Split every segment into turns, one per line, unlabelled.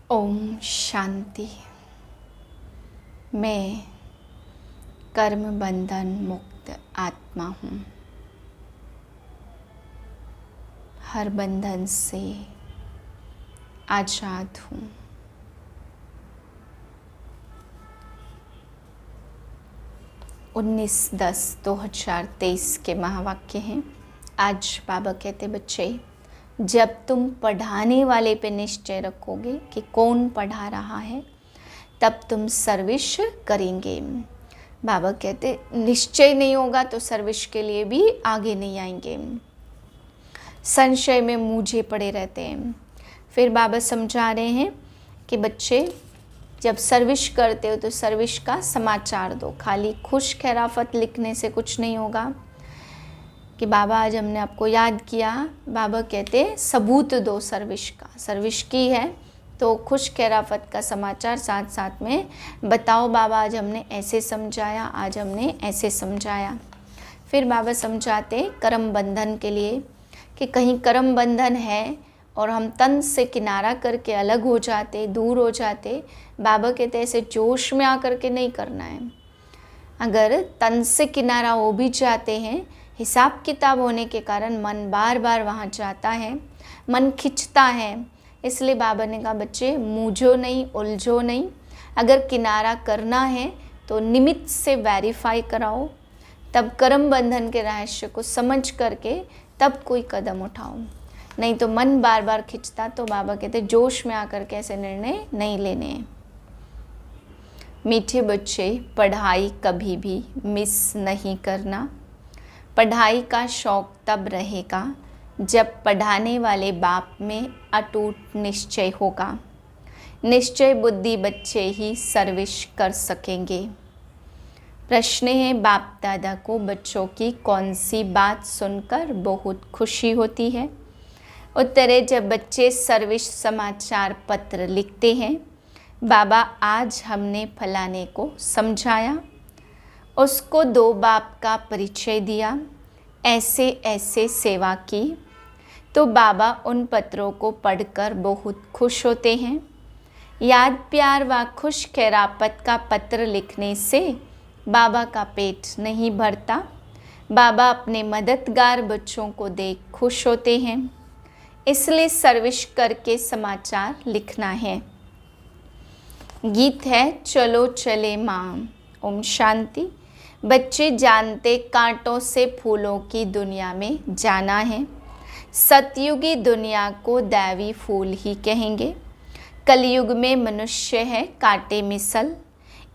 ओम शांति। मैं कर्म बंधन मुक्त आत्मा हूँ। हर बंधन से आज़ाद हूँ। उन्नीस 10/2023 के महावाक्य हैं। आज बाबा कहते बच्चे, जब तुम पढ़ाने वाले पे निश्चय रखोगे कि कौन पढ़ा रहा है, तब तुम सर्विस करेंगे। बाबा कहते निश्चय नहीं होगा तो सर्विस के लिए भी आगे नहीं आएंगे। संशय में मूझे पड़े रहते हैं। फिर बाबा समझा रहे हैं कि बच्चे, जब सर्विस करते हो तो सर्विस का समाचार दो। खाली खुश खैराफत लिखने से कुछ नहीं होगा कि बाबा आज हमने आपको याद किया। बाबा कहते सबूत दो सर्विस का। सर्विस की है तो खुश खैराफत का समाचार साथ साथ में बताओ, बाबा आज हमने ऐसे समझाया, आज हमने ऐसे समझाया। फिर बाबा समझाते कर्म बंधन के लिए कि कहीं कर्म बंधन है और हम तन से किनारा करके अलग हो जाते, दूर हो जाते। बाबा कहते ऐसे जोश में आकर के नहीं करना है। अगर तन से किनारा हो भी जाते हैं, हिसाब किताब होने के कारण मन बार बार वहाँ जाता है, मन खिंचता है। इसलिए बाबा ने कहा बच्चे मूझो नहीं, उलझो नहीं। अगर किनारा करना है तो निमित्त से वेरीफाई कराओ, तब कर्म बंधन के रहस्य को समझ करके तब कोई कदम उठाओ। नहीं तो मन बार बार खिंचता तो बाबा कहते जोश में आकर के ऐसे निर्णय नहीं लेने हैं। मीठे बच्चे, पढ़ाई कभी भी मिस नहीं करना। पढ़ाई का शौक़ तब रहेगा जब पढ़ाने वाले बाप में अटूट निश्चय होगा। निश्चय बुद्धि बच्चे ही सर्विस कर सकेंगे। प्रश्न है, बाप दादा को बच्चों की कौन सी बात सुनकर बहुत खुशी होती है? उत्तर है, जब बच्चे सर्विस समाचार पत्र लिखते हैं, बाबा आज हमने फलाने को समझाया, उसको 2 बाप का परिचय दिया, ऐसे ऐसे सेवा की, तो बाबा उन पत्रों को पढ़कर बहुत खुश होते हैं। याद प्यार व खुश खैरापत का पत्र लिखने से बाबा का पेट नहीं भरता। बाबा अपने मददगार बच्चों को देख खुश होते हैं, इसलिए सर्विस करके समाचार लिखना है। गीत है चलो चले माँ। ओम शांति। बच्चे जानते कांटों से फूलों की दुनिया में जाना है। सतयुगी दुनिया को दैवी फूल ही कहेंगे। कलयुग में मनुष्य है कांटे मिसल,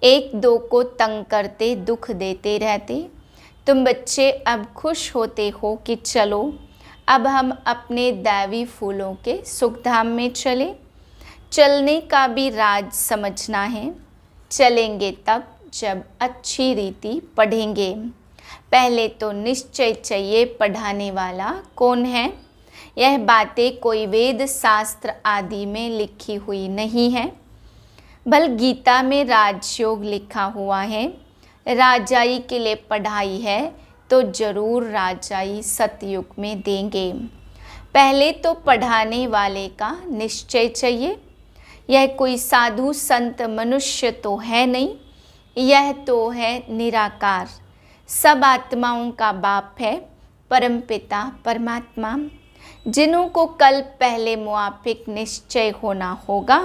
एक दो को तंग करते दुख देते रहते। तुम बच्चे अब खुश होते हो कि चलो अब हम अपने दैवी फूलों के सुखधाम में चले। चलने का भी राज समझना है। चलेंगे तब जब अच्छी रीति पढ़ेंगे। पहले तो निश्चय चाहिए पढ़ाने वाला कौन है। यह बातें कोई वेद शास्त्र आदि में लिखी हुई नहीं है, बल गीता में राजयोग लिखा हुआ है। राजाई के लिए पढ़ाई है तो जरूर राजाई सतयुग में देंगे। पहले तो पढ़ाने वाले का निश्चय चाहिए। यह कोई साधु संत मनुष्य तो है नहीं, यह तो है निराकार, सब आत्माओं का बाप है, परमपिता परमात्मा। जिन्हों को कल पहले मुआफिक निश्चय होना होगा,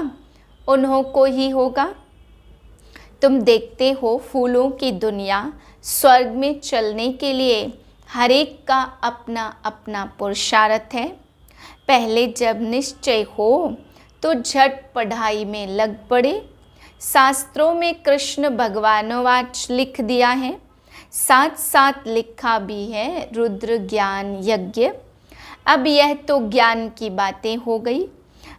उन्हों को ही होगा। तुम देखते हो फूलों की दुनिया स्वर्ग में चलने के लिए हर एक का अपना अपना पुरुषार्थ है। पहले जब निश्चय हो तो झट पढ़ाई में लग पड़े। शास्त्रों में कृष्ण भगवानोवाच लिख दिया है, साथ साथ लिखा भी है रुद्र ज्ञान यज्ञ। अब यह तो ज्ञान की बातें हो गई।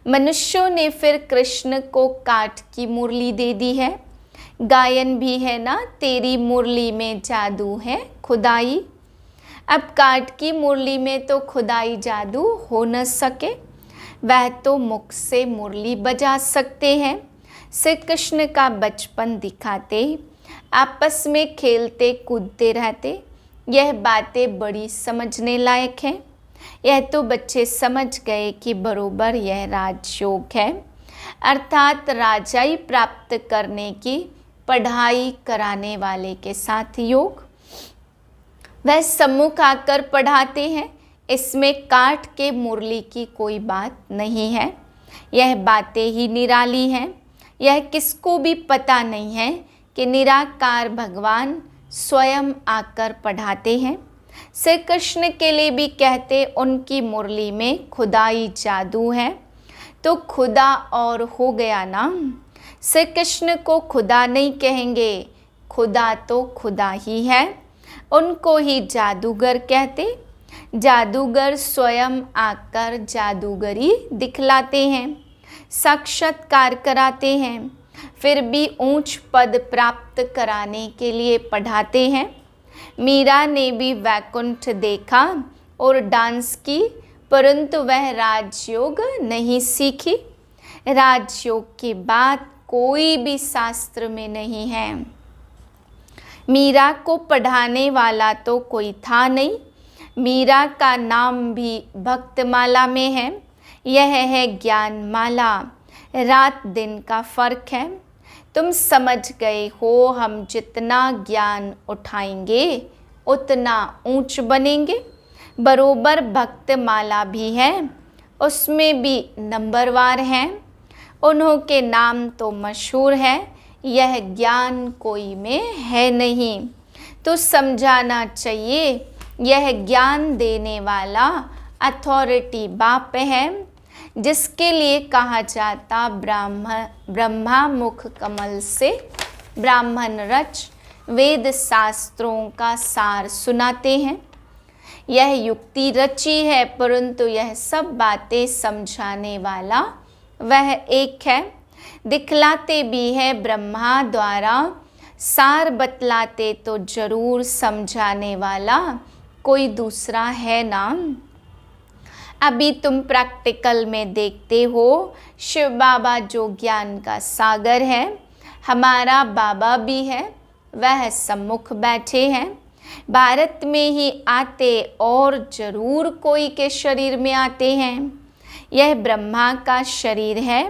मनुष्यों ने फिर कृष्ण को काठ की मुरली दे दी है। गायन भी है ना, तेरी मुरली में जादू है खुदाई। अब काठ की मुरली में तो खुदाई जादू हो न सके, वह तो मुख से मुरली बजा सकते हैं। श्री कृष्ण का बचपन दिखाते, आपस में खेलते कूदते रहते। यह बातें बड़ी समझने लायक हैं। यह तो बच्चे समझ गए कि बरोबर यह राजयोग है। अर्थात राजाई प्राप्त करने की पढ़ाई कराने वाले के साथ योग। वह सम्मुख आकर पढ़ाते हैं, इसमें काठ के मुरली की कोई बात नहीं है। यह बातें ही निराली हैं। यह किसको भी पता नहीं है कि निराकार भगवान स्वयं आकर पढ़ाते हैं। श्री कृष्ण के लिए भी कहते उनकी मुरली में खुदाई जादू है, तो खुदा और हो गया ना। श्री कृष्ण को खुदा नहीं कहेंगे, खुदा तो खुदा ही है। उनको ही जादूगर कहते। जादूगर स्वयं आकर जादूगरी दिखलाते हैं, साक्षात्कार कराते हैं, फिर भी ऊंच पद प्राप्त कराने के लिए पढ़ाते हैं। मीरा ने भी वैकुंठ देखा और डांस की, परंतु वह राजयोग नहीं सीखी। राजयोग की बात कोई भी शास्त्र में नहीं है। मीरा को पढ़ाने वाला तो कोई था नहीं। मीरा का नाम भी भक्तमाला में है। यह है ज्ञानमाला। रात दिन का फर्क है। तुम समझ गए हो, हम जितना ज्ञान उठाएंगे उतना ऊंच बनेंगे। बरोबर भक्तमाला भी है, उसमें भी नंबरवार हैं। उन्हों के नाम तो मशहूर है, यह ज्ञान कोई में है नहीं। तो समझाना चाहिए, यह ज्ञान देने वाला अथॉरिटी बाप है, जिसके लिए कहा जाता ब्रह्मा मुख कमल से ब्राह्मण रच वेद शास्त्रों का सार सुनाते हैं। यह युक्ति रची है, परंतु यह सब बातें समझाने वाला वह एक है। दिखलाते भी है ब्रह्मा द्वारा, सार बतलाते तो जरूर समझाने वाला कोई दूसरा है ना। अभी तुम प्रैक्टिकल में देखते हो, शिव बाबा जो ज्ञान का सागर है, हमारा बाबा भी है, वह सम्मुख बैठे हैं। भारत में ही आते और जरूर कोई के शरीर में आते हैं। यह ब्रह्मा का शरीर है।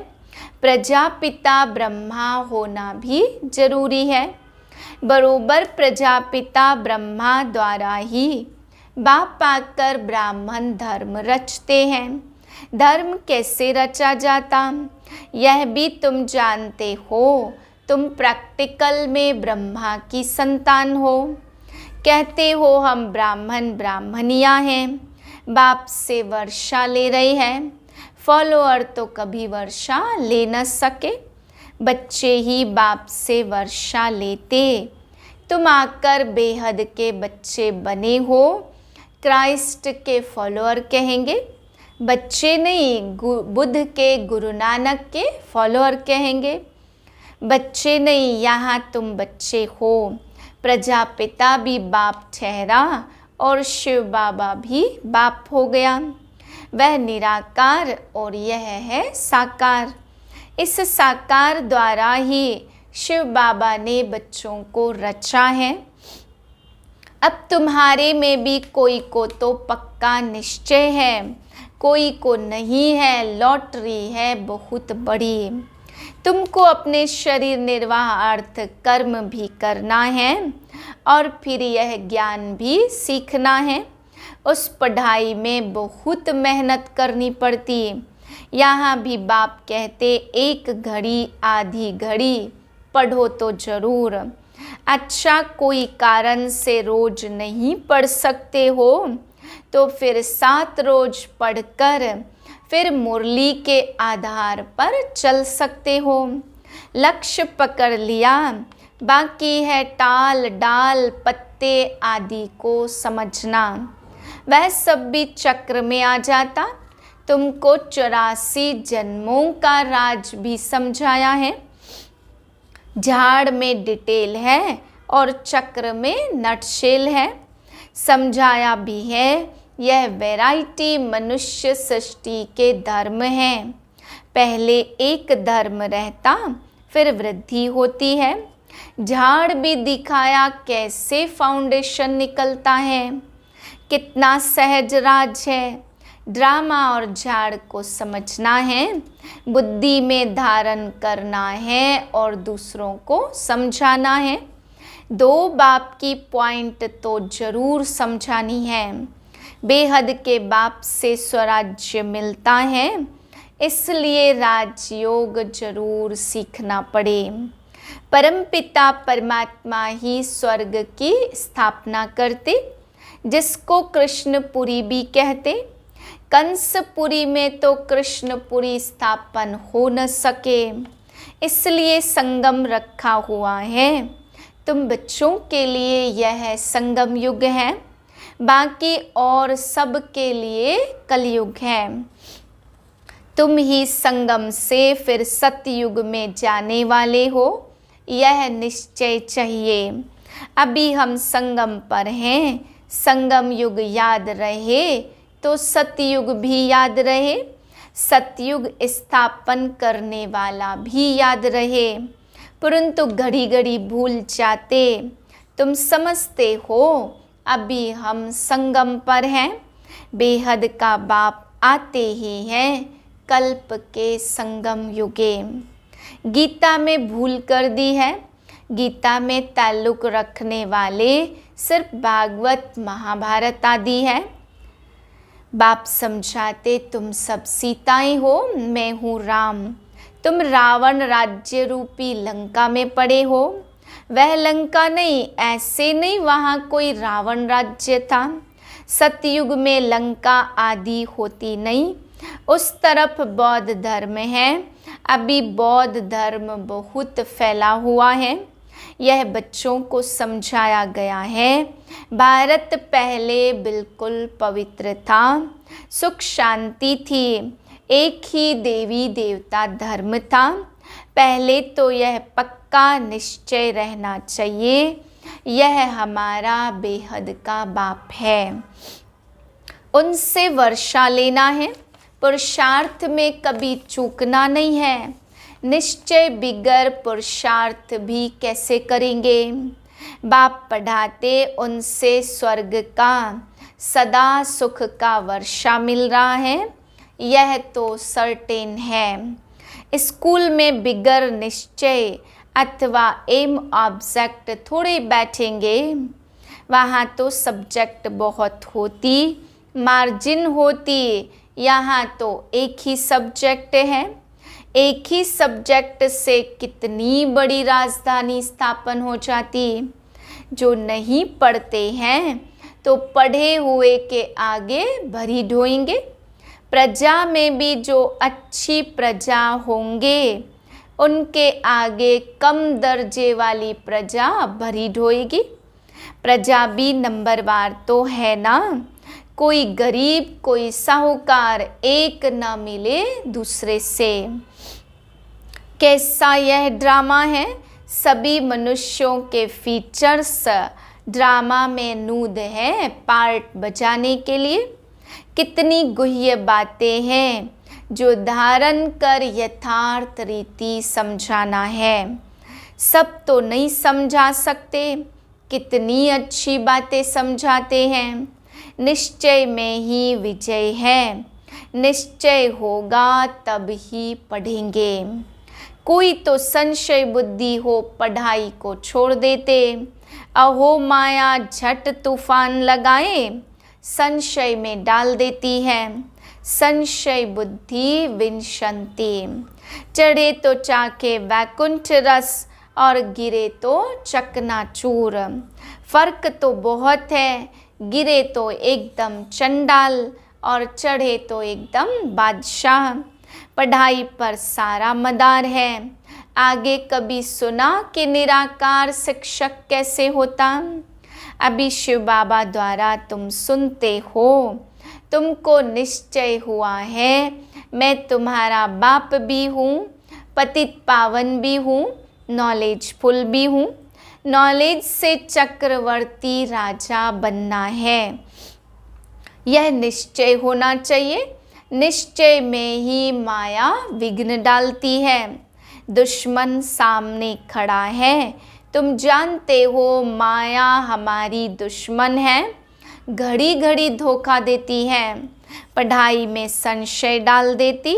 प्रजापिता ब्रह्मा होना भी जरूरी है। बरोबर प्रजापिता ब्रह्मा द्वारा ही बाप आकर ब्राह्मण धर्म रचते हैं। धर्म कैसे रचा जाता, यह भी तुम जानते हो। तुम प्रैक्टिकल में ब्रह्मा की संतान हो। कहते हो हम ब्राह्मण ब्राह्मणियाँ हैं, बाप से वर्षा ले रहे हैं। फॉलोअर तो कभी वर्षा ले न सके, बच्चे ही बाप से वर्षा लेते। तुम आकर बेहद के बच्चे बने हो, क्राइस्ट के फॉलोअर कहेंगे। बच्चे नहीं, बुद्ध के गुरु नानक के फॉलोअर कहेंगे। बच्चे नहीं, यहाँ तुम बच्चे हो। प्रजापिता भी बाप ठहरा और शिव बाबा भी बाप हो गया। वह निराकार और यह है साकार। इस साकार द्वारा ही शिव बाबा ने बच्चों को रचा है। अब तुम्हारे में भी कोई को तो पक्का निश्चय है, कोई को नहीं है। लॉटरी है बहुत बड़ी। तुमको अपने शरीर निर्वाह अर्थ कर्म भी करना है और फिर यह ज्ञान भी सीखना है। उस पढ़ाई में बहुत मेहनत करनी पड़ती। यहाँ भी बाप कहते एक घड़ी आधी घड़ी पढ़ो तो जरूर। अच्छा, कोई कारण से रोज नहीं पढ़ सकते हो तो फिर 7 रोज पढ़कर फिर मुरली के आधार पर चल सकते हो। लक्ष्य पकड़ लिया, बाकी है टाल डाल पत्ते आदि को समझना। वह सब भी चक्र में आ जाता। तुमको 84 जन्मों का राज भी समझाया है। झाड़ में डिटेल है और चक्र में नटशेल है। समझाया भी है यह वैरायटी मनुष्य सृष्टि के धर्म हैं। पहले एक धर्म रहता, फिर वृद्धि होती है। झाड़ भी दिखाया कैसे फाउंडेशन निकलता है। कितना सहज राज है। ड्रामा और झाड़ को समझना है, बुद्धि में धारण करना है और दूसरों को समझाना है। दो बाप की पॉइंट तो जरूर समझानी है। बेहद के बाप से स्वराज्य मिलता है, इसलिए राजयोग जरूर सीखना पड़े। परमपिता परमात्मा ही स्वर्ग की स्थापना करते, जिसको कृष्णपुरी भी कहते। कंसपुरी में तो कृष्णपुरी स्थापन हो न सके, इसलिए संगम रखा हुआ है। तुम बच्चों के लिए यह संगम युग है, बाकी और सब के लिए कलयुग है। तुम ही संगम से फिर सतयुग में जाने वाले हो, यह निश्चय चाहिए। अभी हम संगम पर हैं, संगम युग याद रहे तो सतयुग भी याद रहे, सतयुग स्थापन करने वाला भी याद रहे। परंतु घड़ी घड़ी भूल जाते। तुम समझते हो अभी हम संगम पर हैं, बेहद का बाप आते ही हैं कल्प के संगम युगे। गीता में भूल कर दी है। गीता में ताल्लुक रखने वाले सिर्फ भागवत महाभारत आदि है। बाप समझाते तुम सब सीताएं हो, मैं हूँ राम। तुम रावण राज्य रूपी लंका में पड़े हो। वह लंका नहीं, ऐसे नहीं, वहाँ कोई रावण राज्य था। सतयुग में लंका आदि होती नहीं। उस तरफ बौद्ध धर्म है। अभी बौद्ध धर्म बहुत फैला हुआ है। यह बच्चों को समझाया गया है। भारत पहले बिल्कुल पवित्र था, सुख शांति थी, एक ही देवी देवता धर्म था। पहले तो यह पक्का निश्चय रहना चाहिए, यह हमारा बेहद का बाप है। उनसे वर्षा लेना है, पुरुषार्थ में कभी चूकना नहीं है। निश्चय बिगर पुरुषार्थ भी कैसे करेंगे। बाप पढ़ाते उनसे स्वर्ग का सदा सुख का वर्षा मिल रहा है, यह तो सर्टेन है। स्कूल में बिगर निश्चय अथवा एम ऑब्जेक्ट थोड़े बैठेंगे। वहाँ तो सब्जेक्ट बहुत होती, मार्जिन होती। यहाँ तो एक ही सब्जेक्ट है। एक ही सब्जेक्ट से कितनी बड़ी राजधानी स्थापन हो जाती। जो नहीं पढ़ते हैं तो पढ़े हुए के आगे भरी ढोएंगे। प्रजा में भी जो अच्छी प्रजा होंगे, उनके आगे कम दर्जे वाली प्रजा भरी ढोएगी। प्रजा भी नंबरवार तो है ना। कोई गरीब कोई साहूकार एक न मिले दूसरे से। कैसा यह ड्रामा है। सभी मनुष्यों के फीचर्स ड्रामा में नूद है पार्ट बजाने के लिए। कितनी गुह्य बातें हैं जो धारण कर यथार्थ रीति समझाना है। सब तो नहीं समझा सकते। कितनी अच्छी बातें समझाते हैं। निश्चय में ही विजय है। निश्चय होगा तब ही पढ़ेंगे। कोई तो संशय बुद्धि हो पढ़ाई को छोड़ देते। अहो माया झट तूफान लगाए, संशय में डाल देती है। संशय बुद्धि विंशंति। चढ़े तो चाके वैकुंठ रस और गिरे तो चकनाचूर। फर्क तो बहुत है। गिरे तो एकदम चंडाल और चढ़े तो एकदम बादशाह। पढ़ाई पर सारा मदार है। आगे कभी सुना कि निराकार शिक्षक कैसे होता। अभी शिव बाबा द्वारा तुम सुनते हो। तुमको निश्चय हुआ है मैं तुम्हारा बाप भी हूँ, पतित पावन भी हूँ, नॉलेजफुल भी हूँ। नॉलेज से चक्रवर्ती राजा बनना है, यह निश्चय होना चाहिए। निश्चय में ही माया विघ्न डालती है। दुश्मन सामने खड़ा है, तुम जानते हो माया हमारी दुश्मन है। घड़ी घड़ी धोखा देती है। पढ़ाई में संशय डाल देती।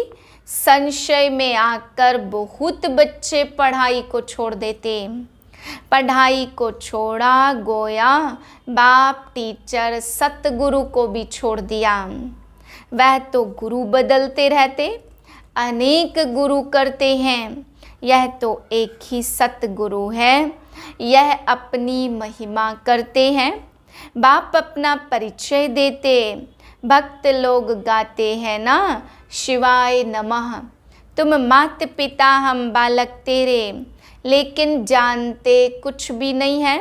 संशय में आकर बहुत बच्चे पढ़ाई को छोड़ देते। पढ़ाई को छोड़ा, गोया बाप, टीचर, सतगुरु को भी छोड़ दिया। वह तो गुरु बदलते रहते, अनेक गुरु करते हैं, यह तो एक ही सतगुरु है। यह अपनी महिमा करते हैं। बाप अपना परिचय देते, भक्त लोग गाते हैं ना, शिवाय नमः। तुम मात पिता हम बालक तेरे, लेकिन जानते कुछ भी नहीं है।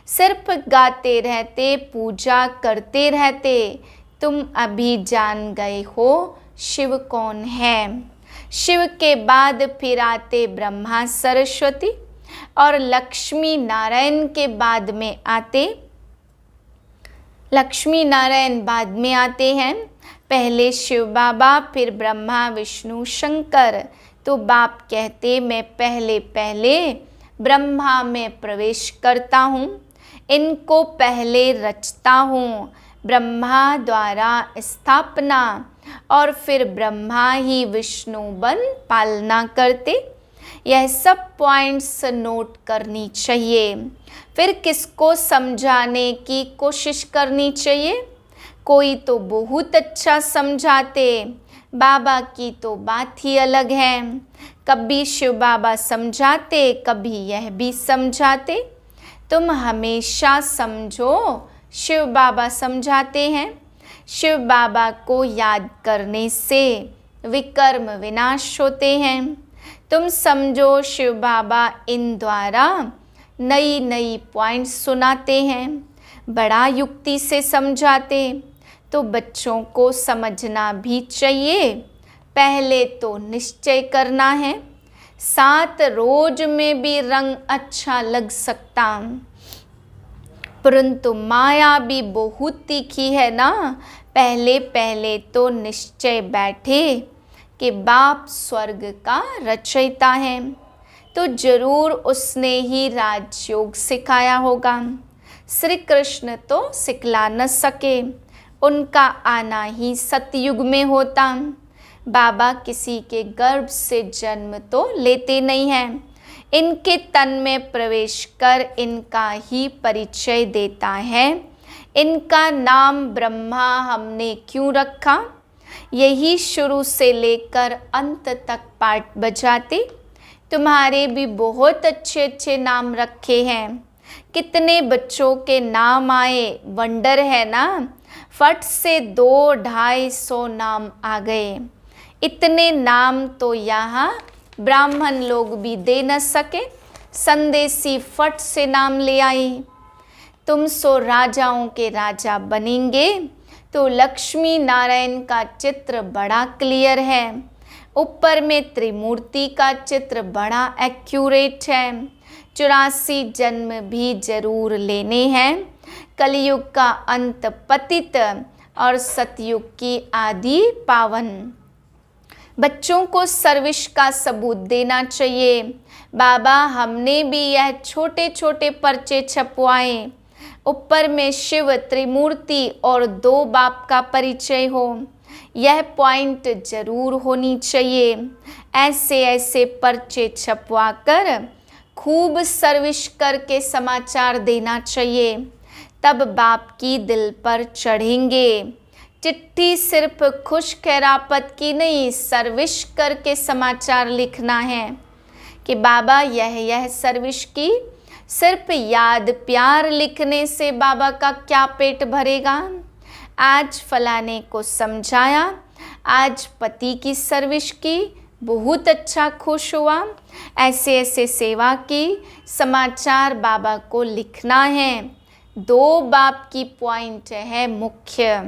सिर्फ गाते रहते, पूजा करते रहते। तुम अभी जान गए हो शिव कौन है। शिव के बाद फिर आते ब्रह्मा सरस्वती, और लक्ष्मी नारायण के बाद में आते, लक्ष्मी नारायण बाद में आते हैं। पहले शिव बाबा, फिर ब्रह्मा विष्णु शंकर। तो बाप कहते मैं पहले पहले ब्रह्मा में प्रवेश करता हूँ, इनको पहले रचता हूँ। ब्रह्मा द्वारा स्थापना, और फिर ब्रह्मा ही विष्णु बन पालना करते। यह सब पॉइंट्स नोट करनी चाहिए। फिर किसको समझाने की कोशिश करनी चाहिए। कोई तो बहुत अच्छा समझाते, बाबा की तो बात ही अलग है। कभी शिव बाबा समझाते, कभी यह भी समझाते। तुम हमेशा समझो शिव बाबा समझाते हैं। शिव बाबा को याद करने से विकर्म विनाश होते हैं। तुम समझो शिव बाबा इन द्वारा नई नई पॉइंट्स सुनाते हैं, बड़ा युक्ति से समझाते। तो बच्चों को समझना भी चाहिए। पहले तो निश्चय करना है। 7 रोज में भी रंग अच्छा लग सकता, परंतु माया भी बहुत तीखी है ना। पहले पहले तो निश्चय बैठे कि बाप स्वर्ग का रचयिता है, तो जरूर उसने ही राजयोग सिखाया होगा। श्री कृष्ण तो सिखला न सके, उनका आना ही सतयुग में होता। बाबा किसी के गर्भ से जन्म तो लेते नहीं हैं, इनके तन में प्रवेश कर इनका ही परिचय देता है। इनका नाम ब्रह्मा हमने क्यों रखा, यही शुरू से लेकर अंत तक पाठ बजाते। तुम्हारे भी बहुत अच्छे अच्छे नाम रखे हैं। कितने बच्चों के नाम आए, वंडर है ना। फट से 200-250 नाम आ गए। इतने नाम तो यहाँ ब्राह्मण लोग भी दे न सके। संदेशी फट से नाम ले आई। तुम सो राजाओं के राजा बनेंगे। तो लक्ष्मी नारायण का चित्र बड़ा क्लियर है। ऊपर में त्रिमूर्ति का चित्र बड़ा एक्यूरेट है। 84 जन्म भी जरूर लेने हैं। कलयुग का अंत पतित और सतयुग की आदि पावन। बच्चों को सर्विस का सबूत देना चाहिए। बाबा हमने भी यह छोटे छोटे पर्चे छपवाए, ऊपर में शिव, त्रिमूर्ति और 2 बाप का परिचय हो। यह पॉइंट जरूर होनी चाहिए। ऐसे ऐसे पर्चे छपवा कर खूब सर्विस करके समाचार देना चाहिए, तब बाप की दिल पर चढ़ेंगे। चिट्ठी सिर्फ खुश खैरापत की नहीं, सर्विस करके समाचार लिखना है कि बाबा यह सर्विस की। सिर्फ याद प्यार लिखने से बाबा का क्या पेट भरेगा। आज फलाने को समझाया, आज पति की सर्विस की, बहुत अच्छा खुश हुआ। ऐसे ऐसे सेवा की, समाचार बाबा को लिखना है। 2 बाप की पॉइंट है मुख्य।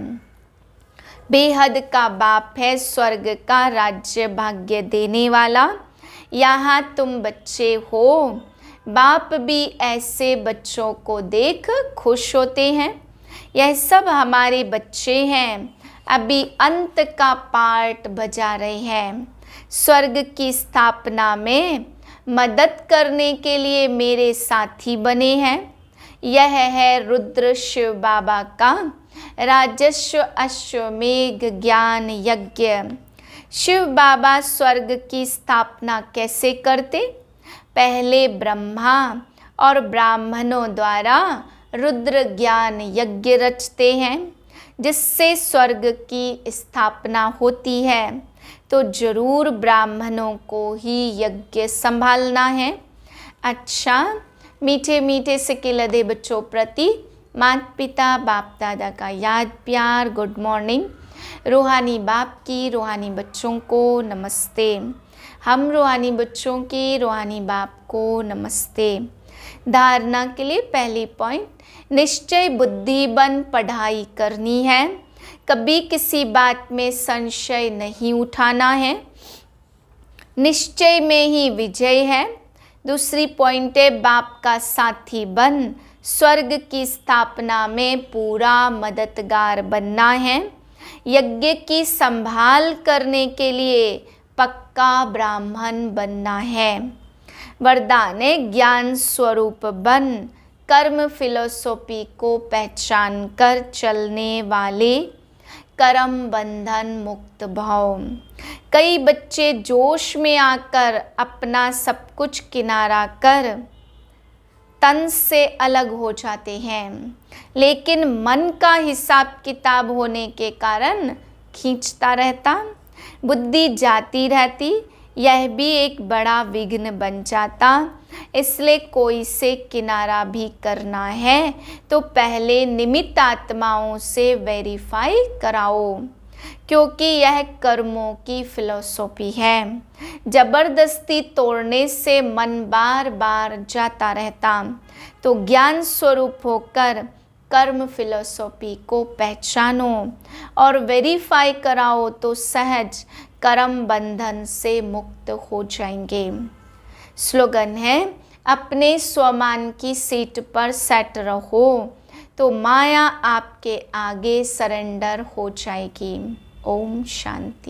बेहद का बाप है, स्वर्ग का राज्य भाग्य देने वाला। यहाँ तुम बच्चे हो, बाप भी ऐसे बच्चों को देख खुश होते हैं। यह सब हमारे बच्चे हैं, अभी अंत का पार्ट बजा रहे हैं। स्वर्ग की स्थापना में मदद करने के लिए मेरे साथी बने हैं। यह है रुद्र शिव बाबा का राजस्व अश्वमेघ ज्ञान यज्ञ। शिव बाबा स्वर्ग की स्थापना कैसे करते? पहले ब्रह्मा और ब्राह्मणों द्वारा रुद्र ज्ञान यज्ञ रचते हैं, जिससे स्वर्ग की स्थापना होती है। तो जरूर ब्राह्मणों को ही यज्ञ संभालना है। अच्छा, मीठे मीठे सिक्के लदे बच्चों प्रति माता पिता बाप दादा का याद प्यार गुड मॉर्निंग। रूहानी बाप की रूहानी बच्चों को नमस्ते। हम रूहानी बच्चों की रूहानी बाप को नमस्ते। धारणा के लिए पहली पॉइंट, निश्चय बुद्धि बन पढ़ाई करनी है। कभी किसी बात में संशय नहीं उठाना है। निश्चय में ही विजय है। दूसरी पॉइंट है, बाप का साथी बन स्वर्ग की स्थापना में पूरा मददगार बनना है। यज्ञ की संभाल करने के लिए पक्का ब्राह्मण बनना है। वरदान है, ज्ञान स्वरूप बन कर्म फिलोसॉफी को पहचान कर चलने वाले कर्म बंधन मुक्त भाव। कई बच्चे जोश में आकर अपना सब कुछ किनारा कर तन से अलग हो जाते हैं, लेकिन मन का हिसाब किताब होने के कारण खींचता रहता, बुद्धि जाती रहती, यह भी एक बड़ा विघ्न बन जाता। इसलिए कोई से किनारा भी करना है तो पहले निमित्त आत्माओं से वेरीफाई कराओ, क्योंकि यह कर्मों की फिलॉसफी है। जबरदस्ती तोड़ने से मन बार बार जाता रहता। तो ज्ञान स्वरूप होकर कर्म फिलॉसफी को पहचानो और वेरीफाई कराओ तो सहज कर्म बंधन से मुक्त हो जाएंगे। स्लोगन है, अपने स्वमान की सीट पर सेट रहो तो माया आपके आगे सरेंडर हो जाएगी। ओम शांति।